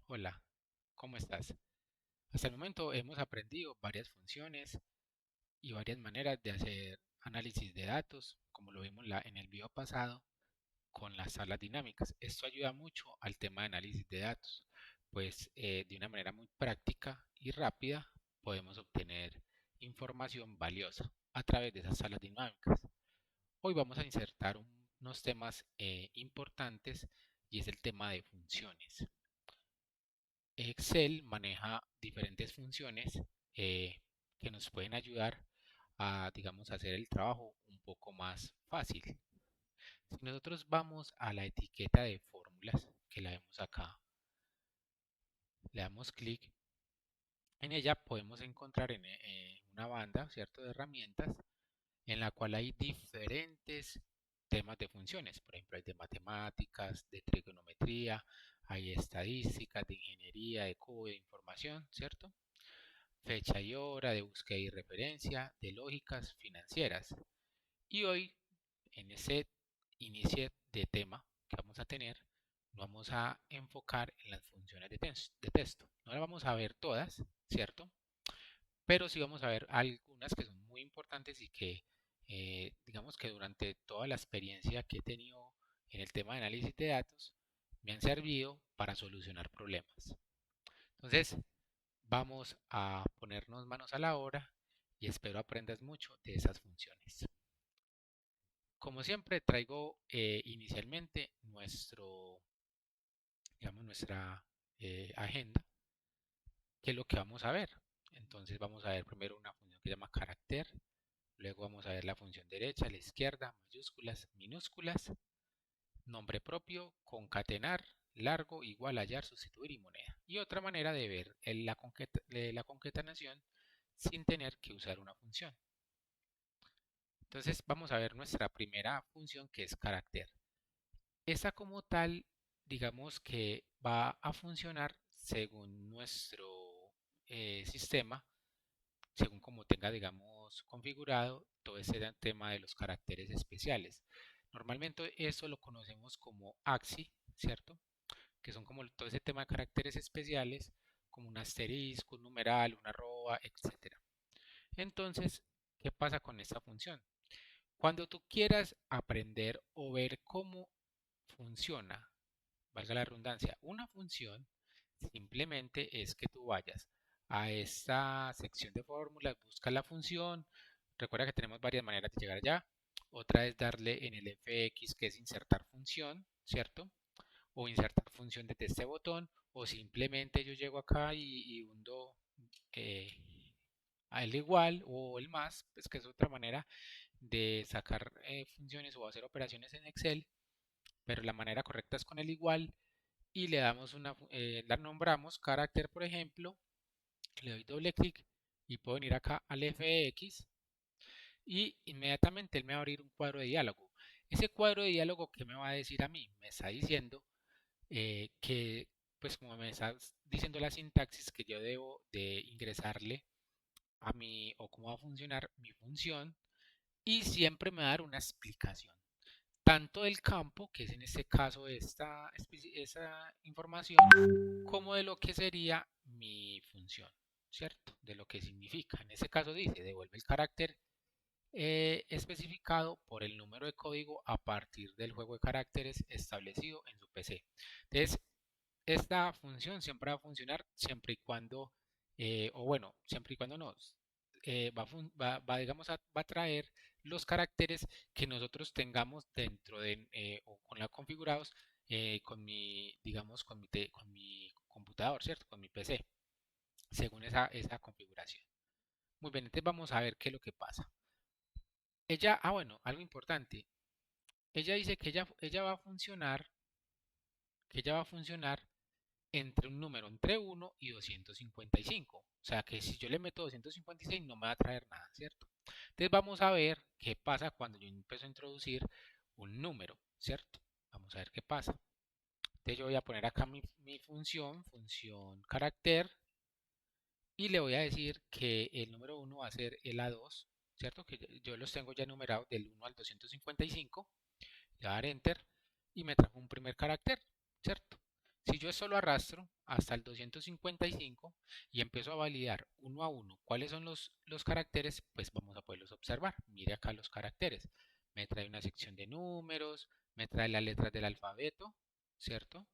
Hola, ¿cómo estás? Hasta el momento hemos aprendido varias funciones y varias maneras de hacer análisis de datos, como lo vimos en el video pasado con las tablas dinámicas. Esto ayuda mucho al tema de análisis de datos, pues de una manera muy práctica y rápida podemos obtener información valiosa a través de esas tablas dinámicas. Hoy vamos a insertar unos temas importantes y es el tema de funciones. Excel maneja diferentes funciones eh, que nos pueden ayudar a, digamos, hacer el trabajo un poco más fácil. Si nosotros vamos a la etiqueta de fórmulas, que la vemos acá, le damos clic, en ella podemos encontrar una banda, ¿cierto?, de herramientas en la cual hay diferentes temas de funciones. Por ejemplo, hay de matemáticas, de trigonometría, hay estadísticas, de ingeniería, de cubo de información, ¿cierto? Fecha y hora, de búsqueda y referencia, de lógicas financieras. Y hoy, en ese inicio de tema que vamos a tener, nos vamos a enfocar en las funciones de texto. No las vamos a ver todas, ¿cierto? Pero sí vamos a ver algunas que son muy importantes y que, digamos que durante toda la experiencia que he tenido en el tema de análisis de datos, me han servido para solucionar problemas. Entonces, vamos a ponernos manos a la obra y espero aprendas mucho de esas funciones. Como siempre, traigo inicialmente digamos, nuestra agenda, que es lo que vamos a ver. Entonces vamos a ver primero una función que se llama carácter, luego vamos a ver la función derecha, a la izquierda, mayúsculas, minúsculas, nombre propio, concatenar, largo, igual, hallar, sustituir y moneda. Y otra manera de ver la concatenación sin tener que usar una función. Entonces vamos a ver nuestra primera función que es carácter. Esa como tal, digamos que va a funcionar según nuestro sistema, según como tenga, digamos, configurado todo ese tema de los caracteres especiales. Normalmente eso lo conocemos como AXI, ¿cierto? Que son como todo ese tema de caracteres especiales, como un asterisco, un numeral, una arroba, etcétera. Entonces, ¿qué pasa con esta función? Cuando tú quieras aprender o ver cómo funciona, valga la redundancia, una función, simplemente es que tú vayas a esta sección de fórmulas, busca la función, recuerda que tenemos varias maneras de llegar allá, otra es darle en el fx que es insertar función, ¿cierto? O insertar función desde este botón, o simplemente yo llego acá y hundo eh, a el igual o el más, pues que es otra manera de sacar funciones o hacer operaciones en Excel, pero la manera correcta es con el igual y le damos la nombramos carácter, por ejemplo, le doy doble clic y puedo venir acá al fx y inmediatamente él me va a abrir un cuadro de diálogo. Ese cuadro de diálogo, ¿qué me va a decir a mí? Me está diciendo que, pues como me está diciendo la sintaxis que yo debo de ingresarle a mi, o cómo va a funcionar mi función, y siempre me va a dar una explicación, tanto del campo, que es en este caso esa información, como de lo que sería mi función, ¿cierto? De lo que significa. En este caso dice, devuelve el carácter especificado por el número de código a partir del juego de caracteres establecido en su PC. Entonces, esta función siempre va a funcionar siempre y cuando, o bueno, siempre y cuando no, digamos, va a traer los caracteres que nosotros tengamos dentro de, o con la configurados con mi, digamos, con mi computador, ¿cierto? Con mi PC, según esa configuración. Muy bien, entonces vamos a ver qué es lo que pasa. Bueno, algo importante. Ella dice que ella va a funcionar, que ella va a funcionar entre un número entre 1 y 255. O sea que si yo le meto 256 no me va a traer nada, ¿cierto? Entonces vamos a ver qué pasa cuando yo empiezo a introducir un número, ¿cierto? Vamos a ver qué pasa. Entonces yo voy a poner acá mi función carácter, y le voy a decir que el número 1 va a ser el A2, ¿cierto? Que yo los tengo ya numerados del 1 al 255. Le voy a dar enter y me trajo un primer carácter, ¿cierto? Si yo solo arrastro hasta el 255 y empiezo a validar uno a uno cuáles son los caracteres, pues vamos a poderlos observar. Mire acá los caracteres. Me trae una sección de números, me trae las letras del alfabeto, ¿cierto?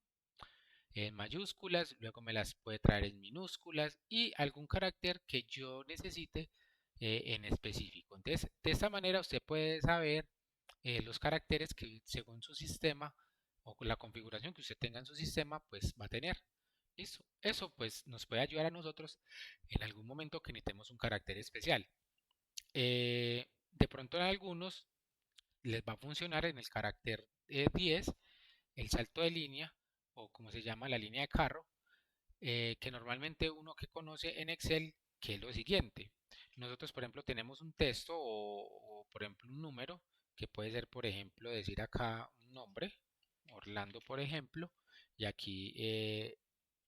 En mayúsculas, luego me las puede traer en minúsculas y algún carácter que yo necesite en específico. Entonces, de esta manera usted puede saber los caracteres que según su sistema o la configuración que usted tenga en su sistema, pues va a tener. ¿Listo? Eso pues nos puede ayudar a nosotros en algún momento que necesitemos un carácter especial. De pronto en algunos les va a funcionar en el carácter 10, el salto de línea o como se llama la línea de carro, que normalmente uno que conoce en Excel, que es lo siguiente. Nosotros, por ejemplo, tenemos un texto o, por ejemplo, un número, que puede ser, por ejemplo, decir acá un nombre, Orlando, por ejemplo, y aquí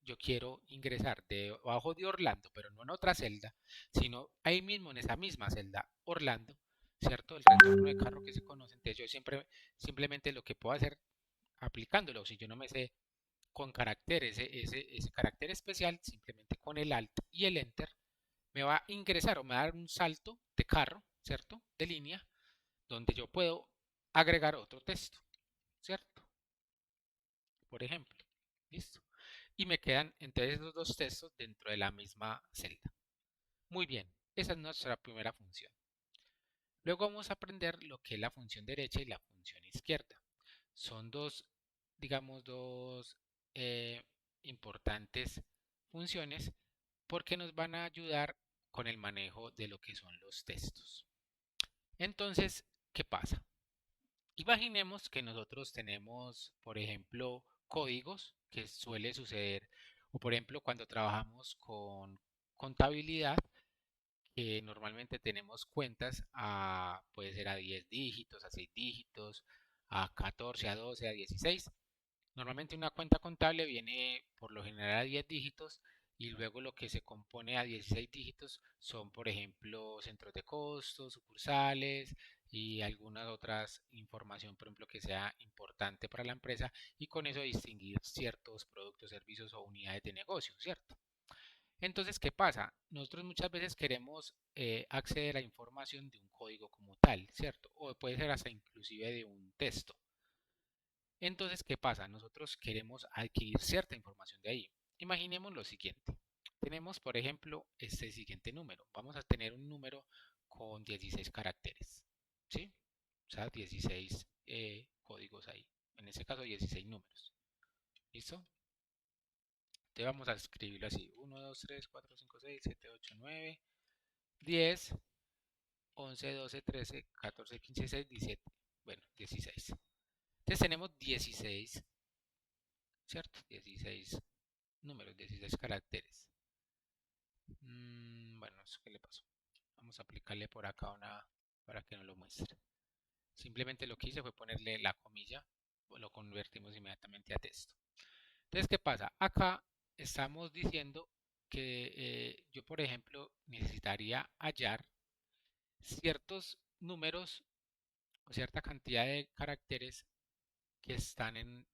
yo quiero ingresar debajo de Orlando, pero no en otra celda, sino ahí mismo en esa misma celda, Orlando, ¿cierto? El retorno de carro que se conoce. Entonces yo siempre, simplemente lo que puedo hacer aplicándolo, si yo no me sé con carácter, ese carácter especial, simplemente con el Alt y el Enter, me va a ingresar o me va a dar un salto de carro, ¿cierto? De línea, donde yo puedo agregar otro texto, ¿cierto? Por ejemplo, ¿listo? Y me quedan entonces los dos textos dentro de la misma celda. Muy bien, esa es nuestra primera función. Luego vamos a aprender lo que es la función derecha y la función izquierda. Son dos, digamos, dos eh, importantes funciones porque nos van a ayudar con el manejo de lo que son los textos. Entonces, ¿qué pasa? Imaginemos que nosotros tenemos, por ejemplo, códigos que suele suceder, o por ejemplo, cuando trabajamos con contabilidad, que normalmente tenemos cuentas a, puede ser a 10 dígitos, a 6 dígitos, a 14, a 12, a 16. Normalmente una cuenta contable viene por lo general a 10 dígitos y luego lo que se compone a 16 dígitos son, por ejemplo, centros de costos, sucursales y algunas otras información, por ejemplo, que sea importante para la empresa y con eso distinguir ciertos productos, servicios o unidades de negocio, ¿cierto? Entonces, ¿qué pasa? Nosotros muchas veces queremos acceder a información de un código como tal, ¿cierto? O puede ser hasta inclusive de un texto. Entonces, ¿qué pasa? Nosotros queremos adquirir cierta información de ahí. Imaginemos lo siguiente. Tenemos, por ejemplo, este siguiente número. Vamos a tener un número con 16 caracteres, ¿sí? O sea, 16 códigos ahí. En este caso, 16 números. ¿Listo? Entonces vamos a escribirlo así. 1, 2, 3, 4, 5, 6, 7, 8, 9, 10, 11, 12, 13, 14, 15, 16, 17. Bueno, 16. Entonces tenemos 16, ¿cierto? 16 números, 16 caracteres. Bueno, ¿eso qué le pasó? Vamos a aplicarle por acá una para que nos lo muestre. Simplemente lo que hice fue ponerle la comilla, lo convertimos inmediatamente a texto. Entonces, ¿qué pasa? Acá estamos diciendo que yo, por ejemplo, necesitaría hallar ciertos números o cierta cantidad de caracteres que están en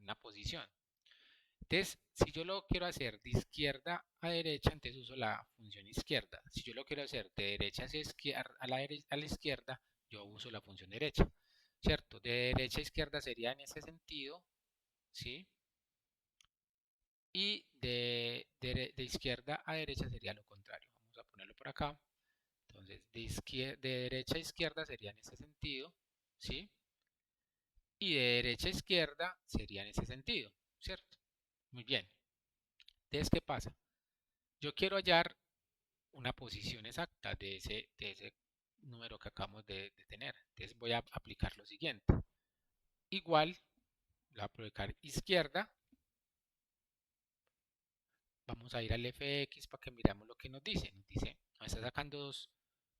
una posición. Entonces, si yo lo quiero hacer de izquierda a derecha, entonces uso la función izquierda. Si yo lo quiero hacer de derecha hacia izquierda, a la izquierda, yo uso la función derecha. ¿Cierto? De derecha a izquierda sería en ese sentido, ¿sí? Y de izquierda a derecha sería lo contrario. Vamos a ponerlo por acá. Entonces, de derecha a izquierda sería en ese sentido, ¿sí? Y de derecha a izquierda sería en ese sentido, ¿cierto? Muy bien. Entonces, ¿qué pasa? Yo quiero hallar una posición exacta de ese número que acabamos de tener. Entonces voy a aplicar lo siguiente. Igual, voy a aplicar izquierda. Vamos a ir al fx para que miramos lo que nos dice. Nos dice, nos está sacando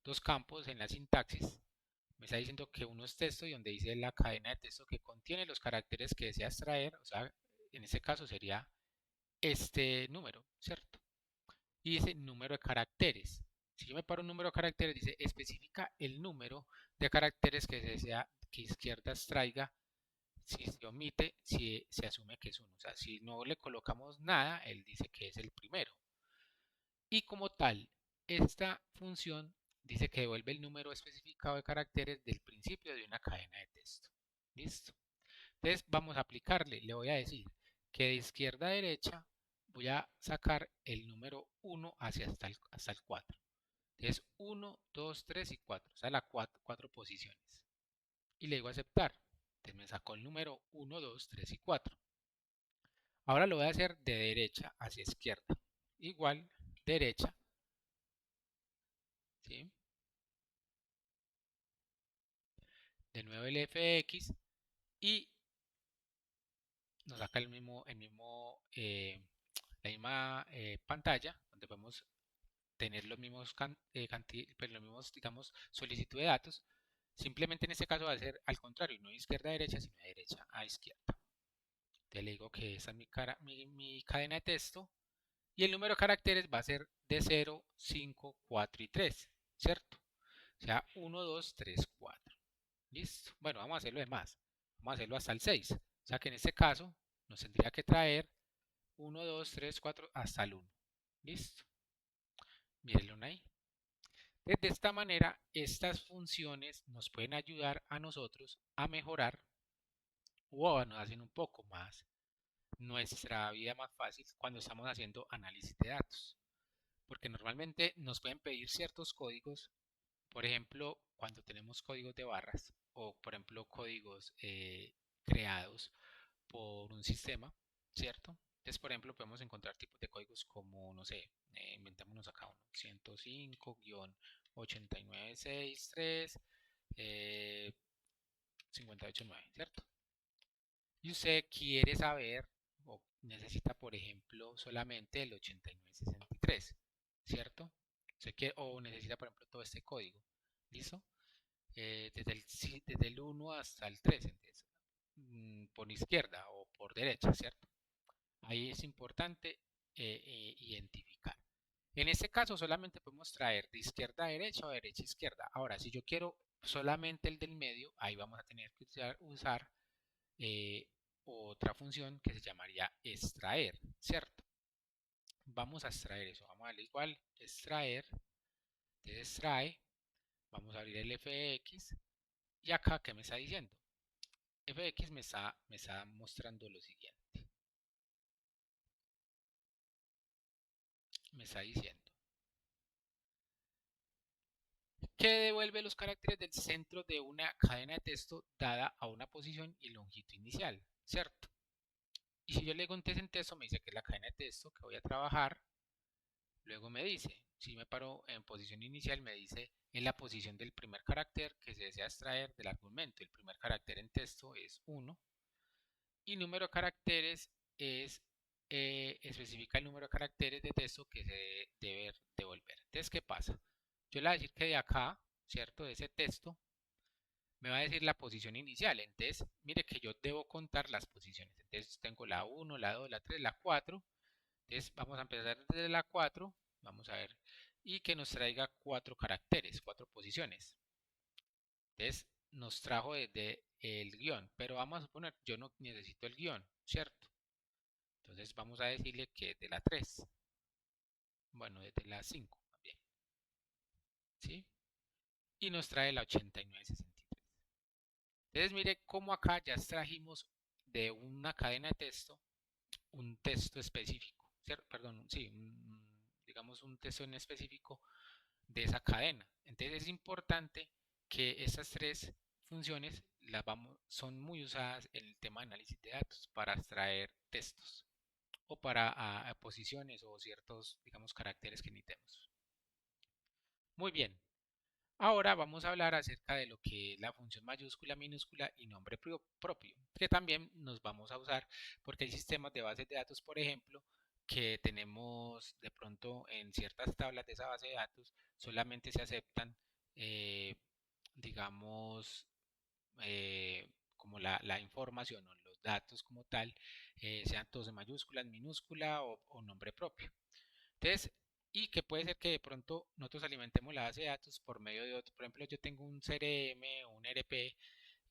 dos campos en la sintaxis. Me está diciendo que uno es texto y donde dice la cadena de texto que contiene los caracteres que desea extraer. O sea, en este caso sería este número, ¿cierto? Y dice número de caracteres. Si yo me paro un número de caracteres, dice especifica el número de caracteres que desea que izquierda extraiga Si se omite, si se asume que es uno. O sea, si no le colocamos nada, él dice que es el primero. Y como tal, esta función dice que devuelve el número especificado de caracteres del principio de una cadena de texto. ¿Listo? Entonces vamos a aplicarle, le voy a decir que de izquierda a derecha voy a sacar el número 1 hacia hasta el 4. Entonces 1, 2, 3 y 4, o sea, las cuatro posiciones. Y le digo aceptar. Entonces me sacó el número 1, 2, 3 y 4. Ahora lo voy a hacer de derecha hacia izquierda. Igual, derecha, ¿sí? De nuevo el fx y nos saca la misma pantalla donde podemos tener los mismos, pues los mismos, digamos, solicitud de datos. Simplemente en este caso va a ser al contrario, no de izquierda a derecha, sino de derecha a izquierda. Entonces le digo que esa es mi cadena de texto y el número de caracteres va a ser de 0, 5, 4 y 3, ¿cierto? O sea, 1, 2, 3, 4. Listo. Bueno, vamos a hacerlo de más. Vamos a hacerlo hasta el 6. O sea que en este caso nos tendría que traer 1, 2, 3, 4 hasta el 1. Listo. Mírenlo ahí. De esta manera, estas funciones nos pueden ayudar a nosotros a mejorar o nos hacen un poco más nuestra vida más fácil cuando estamos haciendo análisis de datos. Porque normalmente nos pueden pedir ciertos códigos, por ejemplo, cuando tenemos códigos de barras o, por ejemplo, códigos creados por un sistema, ¿cierto? Entonces, por ejemplo, podemos encontrar tipos de códigos como, no sé, inventémonos acá uno, 105-89663, 589, ¿cierto? Y usted quiere saber o necesita, por ejemplo, solamente el 8963, ¿cierto? O necesita, por ejemplo, todo este código, ¿listo? Desde el 1 hasta el 3, entonces, por izquierda o por derecha, ¿cierto? Ahí es importante identificar. En este caso solamente podemos traer de izquierda a derecha o de derecha a izquierda. Ahora, si yo quiero solamente el del medio, ahí vamos a tener que usar eh, otra función que se llamaría extraer, ¿cierto? Vamos a extraer eso. Vamos a darle igual, extraer, de extrae, vamos a abrir el fx y acá, ¿qué me está diciendo? Fx me está mostrando lo siguiente. Me está diciendo que devuelve los caracteres del centro de una cadena de texto dada a una posición y longitud inicial, ¿cierto? Y si yo le contesto en texto, me dice que es la cadena de texto que voy a trabajar. Luego me dice, si me paro en posición inicial, me dice en la posición del primer carácter que se desea extraer del argumento. El primer carácter en texto es 1 y número de caracteres especifica el número de caracteres de texto que se debe devolver. Entonces, ¿qué pasa? Yo le voy a decir que de acá, ¿cierto? De ese texto, me va a decir la posición inicial. Entonces, mire que yo debo contar las posiciones. Entonces, tengo la 1, la 2, la 3, la 4. Entonces, vamos a empezar desde la 4. Vamos a ver. Y que nos traiga 4 caracteres, 4 posiciones. Entonces, nos trajo desde el guión. Pero vamos a suponer, yo no necesito el guión, ¿cierto? Entonces, vamos a decirle que de la 3. Bueno, desde la 5 también. ¿Sí? Y nos trae la 8963. Entonces, mire cómo acá ya extrajimos de una cadena de texto un texto específico, ¿cierto? Perdón, sí, digamos un texto en específico de esa cadena. Entonces es importante que estas tres funciones son muy usadas en el tema de análisis de datos para extraer textos o para posiciones o ciertos, digamos, caracteres que necesitemos. Muy bien, ahora vamos a hablar acerca de lo que es la función mayúscula, minúscula y nombre propio, que también nos vamos a usar porque hay sistemas de bases de datos, por ejemplo, que tenemos de pronto en ciertas tablas de esa base de datos, solamente se aceptan, eh, digamos, como la información o los datos como tal, sean todos en mayúsculas, minúscula o nombre propio. Entonces, y que puede ser que de pronto nosotros alimentemos la base de datos por medio de otro. Por ejemplo, yo tengo un CRM o un ERP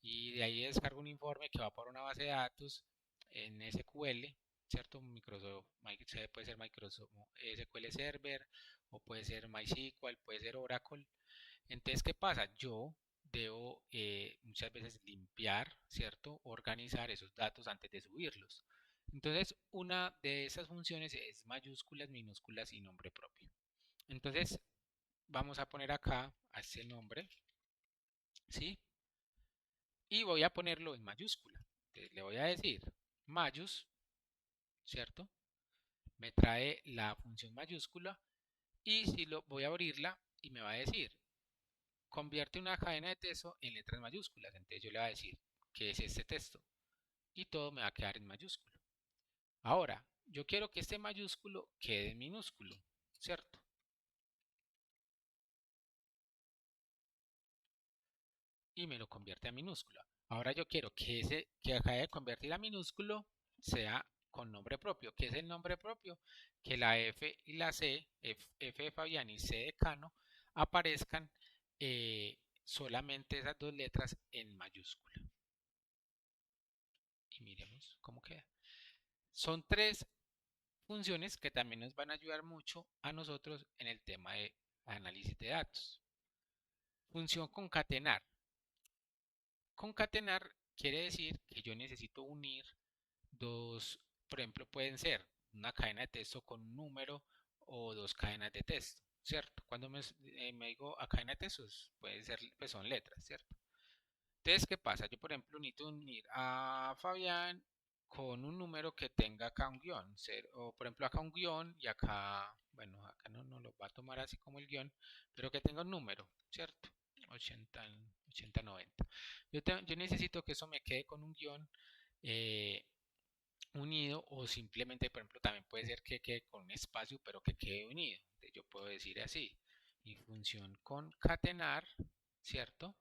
y de ahí descargo un informe que va por una base de datos en SQL, ¿cierto? Puede ser Microsoft SQL Server o puede ser MySQL, puede ser Oracle. Entonces, ¿qué pasa? Yo debo muchas veces limpiar, ¿cierto? Organizar esos datos antes de subirlos. Entonces, una de esas funciones es mayúsculas, minúsculas y nombre propio. Entonces, vamos a poner acá a ese nombre, ¿sí? Y voy a ponerlo en mayúscula. Entonces, le voy a decir mayús, ¿cierto? Me trae la función mayúscula y si lo voy a abrirla y me va a decir convierte una cadena de texto en letras mayúsculas. Entonces yo le voy a decir qué es este texto y todo me va a quedar en mayúsculo. Ahora, yo quiero que este mayúsculo quede en minúsculo, ¿cierto? Y me lo convierte a minúscula. Ahora yo quiero que ese que acabe de convertir a minúsculo sea con nombre propio. ¿Qué es el nombre propio? Que la F y la C, F de Fabián y C de Cano, aparezcan solamente esas dos letras en mayúscula. Y miremos cómo queda. Son tres funciones que también nos van a ayudar mucho a nosotros en el tema de análisis de datos. Función concatenar. Concatenar quiere decir que yo necesito unir dos, por ejemplo, pueden ser una cadena de texto con un número o dos cadenas de texto, ¿cierto? Cuando me digo a cadena de textos, puede ser, pues son letras, ¿cierto? Entonces, ¿qué pasa? Yo, por ejemplo, necesito unir a Fabián con un número que tenga acá un guión, o por ejemplo acá un guión y acá, bueno, acá no lo va a tomar así como el guión, pero que tenga un número, ¿cierto? 80, 80, 90. Yo necesito que eso me quede con un guión eh, unido o simplemente, por ejemplo, también puede ser que quede con un espacio, pero que quede unido. Entonces, yo puedo decir así, y función concatenar, ¿cierto?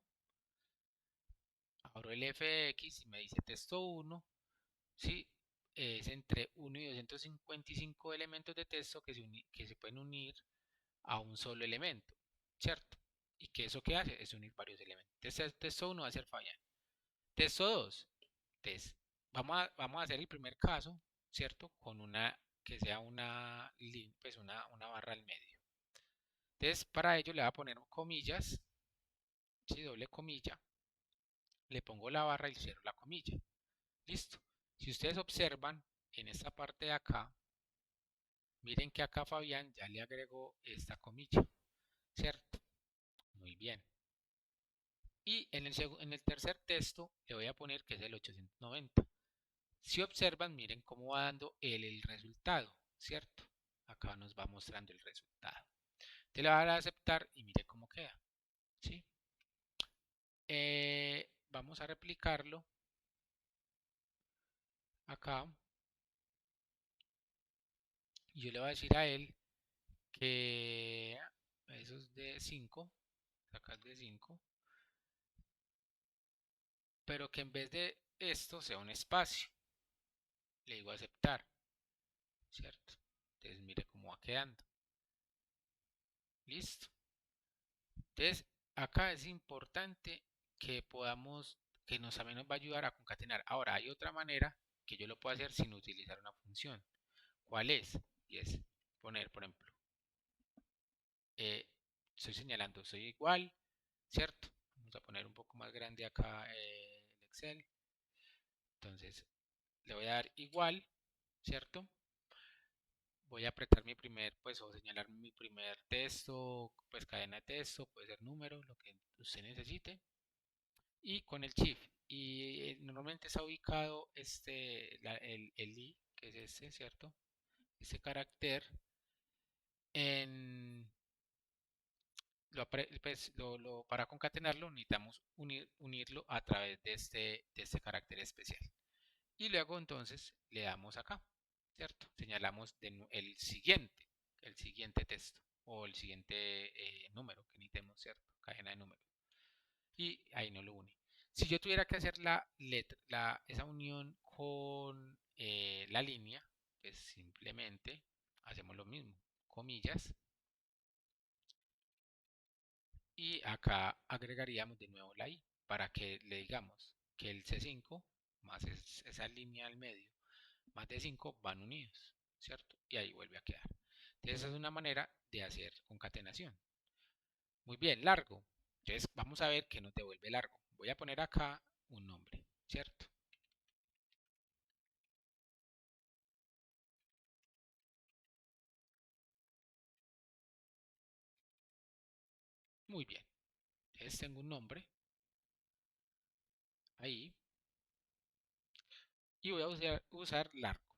Abro el fx y me dice texto 1, ¿sí? Es entre 1 y 255 elementos de texto que se pueden unir a un solo elemento, ¿cierto? ¿Y que eso que hace? Es unir varios elementos. Entonces, texto 1 va a ser Fabián. Texto 2, entonces, vamos a hacer el primer caso, ¿cierto? Con una que sea pues una barra al medio. Entonces, para ello le voy a poner comillas, ¿sí? Doble comilla, le pongo la barra y cierro la comilla. Listo. Si ustedes observan en esta parte de acá, miren que acá Fabián ya le agregó esta comilla, ¿cierto? Muy bien. Y en el tercer texto le voy a poner que es el 890. Si observan, miren cómo va dando el resultado, ¿cierto? Acá nos va mostrando el resultado. Te le va a dar a aceptar y mire cómo queda, ¿sí? Vamos a replicarlo acá. Y yo le voy a decir a él que eso es de 5, acá es de 5, pero que en vez de esto sea un espacio. Le digo aceptar, ¿cierto? Entonces mire cómo va quedando. Listo. Entonces acá es importante que podamos, que nos también nos va a ayudar a concatenar. Ahora hay otra manera que yo lo puedo hacer sin utilizar una función. ¿Cuál es? Y es poner, por ejemplo, estoy señalando, soy igual, ¿cierto? Vamos a poner un poco más grande acá el Excel. Entonces le voy a dar igual, ¿cierto? Voy a apretar mi primer, pues, o señalar mi primer texto, pues cadena de texto, puede ser número, lo que usted necesite, y con el shift. Y normalmente está ubicado el i, que es este, ¿cierto? Este carácter en, pues, para concatenarlo necesitamos unirlo a través de este carácter especial. Y luego entonces le damos acá, ¿cierto? Señalamos el siguiente texto o el siguiente número que necesitemos, ¿cierto? Cadena de números. Y ahí no lo une. Si yo tuviera que hacer esa unión con la línea, pues simplemente hacemos lo mismo, comillas, y acá agregaríamos de nuevo la i. para que le digamos que el C5 más esa línea al medio más de 5 van unidos, ¿cierto? Y ahí vuelve a quedar. Entonces esa es una manera de hacer concatenación. Muy bien, largo. Entonces vamos a ver qué nos devuelve largo. Voy a poner acá un nombre, ¿cierto? Muy bien. Entonces tengo un nombre ahí y voy a usar largo.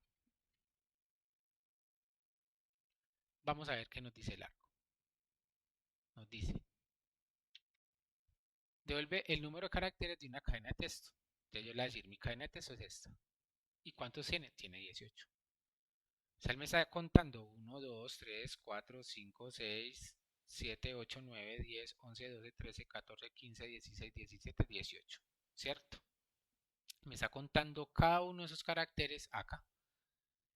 Vamos a ver qué nos dice largo. Nos dice, devuelve el número de caracteres de una cadena de texto. Entonces yo le voy a decir, mi cadena de texto es esta. ¿Y cuántos tiene? Tiene 18. O sea, él me está contando 1, 2, 3, 4, 5, 6, 7, 8, 9, 10, 11, 12, 13, 14, 15, 16, 17, 18. ¿Cierto? Me está contando cada uno de esos caracteres acá.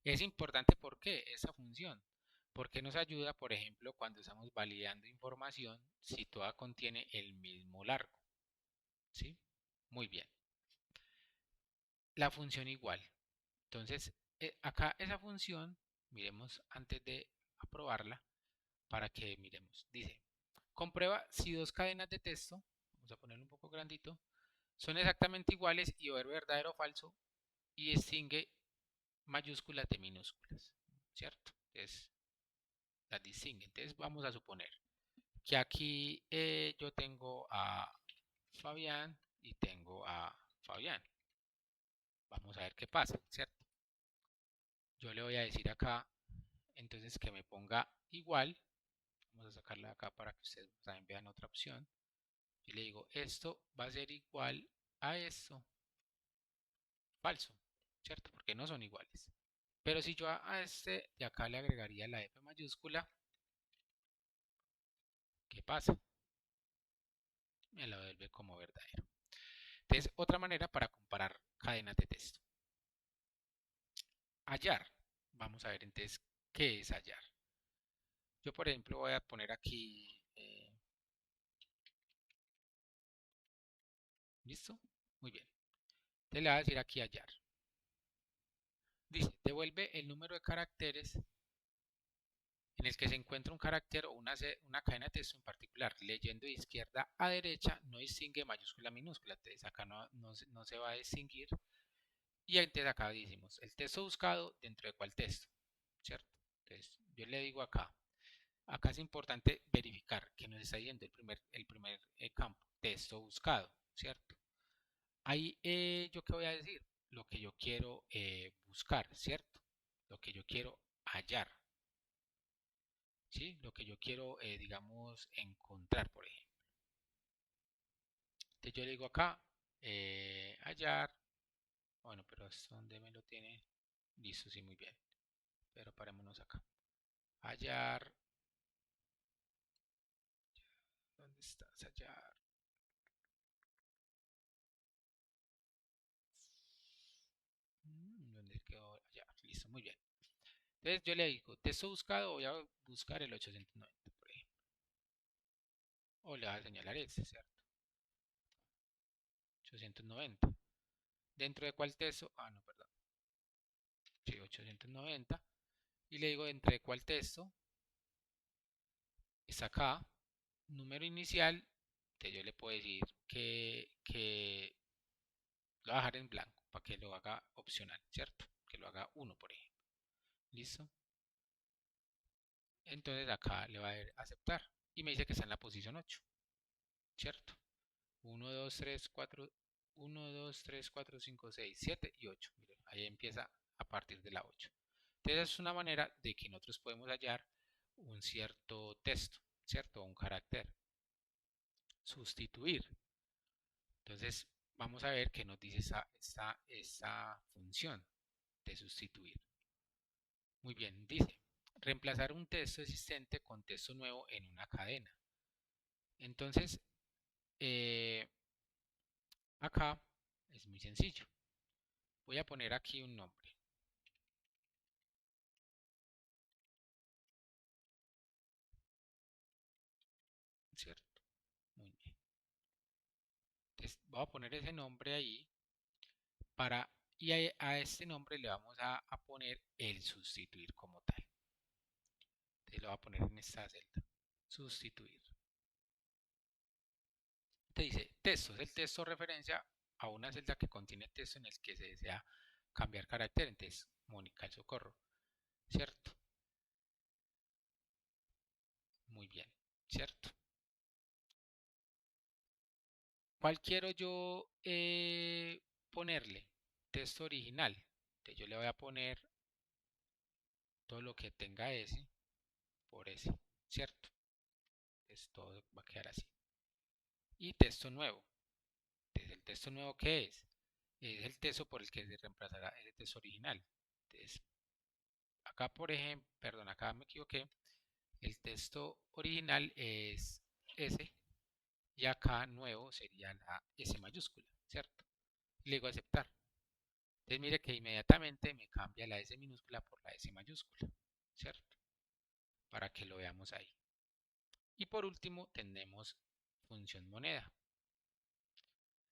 Es importante porque esa función, porque nos ayuda, por ejemplo, cuando estamos validando información, si toda contiene el mismo largo. ¿Sí? Muy bien. La función igual. Entonces, acá esa función, miremos antes de aprobarla, para que miremos. Dice, comprueba si dos cadenas de texto, vamos a ponerlo un poco grandito, son exactamente iguales y ver verdadero o falso y distingue mayúsculas de minúsculas, ¿cierto? Entonces, las distingue. Entonces, vamos a suponer que aquí yo tengo a Fabián y tengo a Fabián. Vamos a ver qué pasa, ¿cierto? Yo le voy a decir acá, entonces que me ponga igual. Vamos a sacarla de acá para que ustedes también vean otra opción. Y le digo, esto va a ser igual a esto. Falso, ¿cierto? Porque no son iguales. Pero si yo a este de acá le agregaría la F mayúscula, ¿qué pasa? Me la vuelve como verdadero. Entonces, otra manera para comparar cadenas de texto. Hallar. Vamos a ver entonces qué es hallar. Yo, por ejemplo, voy a poner aquí, ¿listo? Muy bien. Entonces le voy a decir aquí hallar. Dice, devuelve el número de caracteres en el que se encuentra un carácter o una cadena de texto en particular. Leyendo de izquierda a derecha no distingue mayúscula minúscula. Entonces acá no se va a distinguir. Y entonces acá decimos el texto buscado dentro de cuál texto, ¿cierto? Entonces yo le digo acá. Acá es importante verificar que nos está yendo el primer campo, texto buscado, ¿cierto? Ahí yo qué voy a decir, lo que yo quiero buscar, ¿cierto? Lo que yo quiero hallar, ¿sí? Lo que yo quiero, digamos, encontrar, por ejemplo. Entonces yo le digo acá, hallar, bueno, pero es donde me lo tiene, listo, sí, muy bien, pero parémonos acá. Hallar, ¿dónde estás? Hallar. ¿Dónde quedó? Allá, listo, muy bien. Entonces yo le digo, texto buscado, voy a buscar el 890, por ejemplo. O le voy a señalar este, ¿cierto? 890. ¿Dentro de cuál texto? Ah, no, perdón. Sí, 890. Y le digo, ¿dentro de cuál texto? Está acá. Número inicial. Que yo le puedo decir que lo voy a dejar en blanco para que lo haga opcional, ¿cierto? Que lo haga uno, por ejemplo. ¿Listo? Entonces acá le va a dar aceptar. Y me dice que está en la posición 8, ¿cierto? 1, 2, 3, 4, 1, 2, 3, 4, 5, 6, 7 y 8. Miren, ahí empieza a partir de la 8. Entonces es una manera de que nosotros podemos hallar un cierto texto, ¿cierto? Un carácter. Sustituir. Entonces vamos a ver qué nos dice esa función de sustituir. Muy bien, dice, reemplazar un texto existente con texto nuevo en una cadena. Entonces, eh, acá es muy sencillo. Voy a poner aquí un nombre, ¿cierto? Muy bien. voy a poner ese nombre ahí para, y a este nombre le vamos a poner el sustituir como tal. Entonces lo voy a poner en esta celda, sustituir. Te dice texto, es el texto referencia a una celda que contiene texto en el que se desea cambiar carácter. Entonces, Mónica el Socorro, ¿cierto? Muy bien, ¿cierto? ¿Cuál quiero yo ponerle? Texto original. Entonces yo le voy a poner todo lo que tenga S por S, ¿cierto? Entonces todo va a quedar así. Y texto nuevo. Entonces, ¿el texto nuevo qué es? Es el texto por el que se reemplazará el texto original. Entonces, acá por ejemplo, perdón, acá me equivoqué. El texto original es S y acá nuevo sería la S mayúscula, ¿cierto? Le digo aceptar. Entonces mire que inmediatamente me cambia la S minúscula por la S mayúscula, ¿cierto? Para que lo veamos ahí. Y por último tenemos función moneda.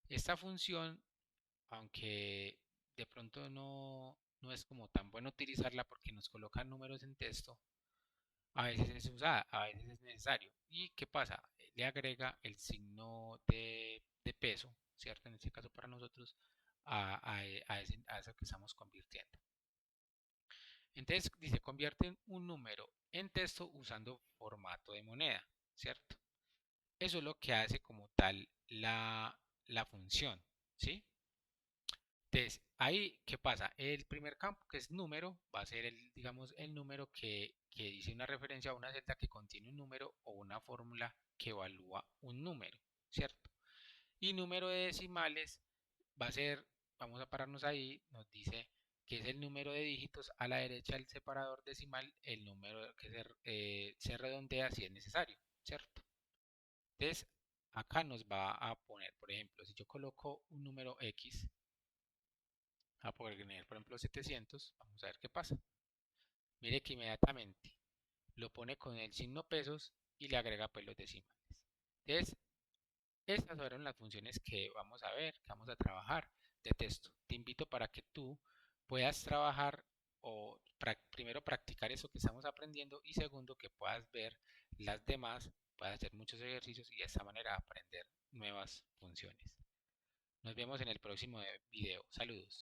Esta función, aunque de pronto no es como tan bueno utilizarla porque nos coloca números en texto, a veces es usada, a veces es necesario. ¿Y qué pasa? Le agrega el signo de peso, ¿cierto? En este caso para nosotros, a eso que estamos convirtiendo. Entonces dice, convierte un número en texto usando formato de moneda, ¿cierto? Eso es lo que hace como tal la función, ¿sí? Entonces, ahí, ¿qué pasa? El primer campo, que es número, va a ser el, digamos, el número que dice una referencia a una celda que contiene un número o una fórmula que evalúa un número, ¿cierto? Y número de decimales va a ser, vamos a pararnos ahí, nos dice que es el número de dígitos a la derecha del separador decimal, el número que se redondea si es necesario, ¿cierto? Entonces, acá nos va a poner, por ejemplo, si yo coloco un número X, a poner, por ejemplo, 700, vamos a ver qué pasa. Mire que inmediatamente lo pone con el signo pesos y le agrega pues los decimales. Entonces, estas fueron las funciones que vamos a ver, que vamos a trabajar de texto. Te invito para que tú puedas trabajar o primero practicar eso que estamos aprendiendo y segundo que puedas ver las demás, puedas hacer muchos ejercicios y de esta manera aprender nuevas funciones. Nos vemos en el próximo video. Saludos.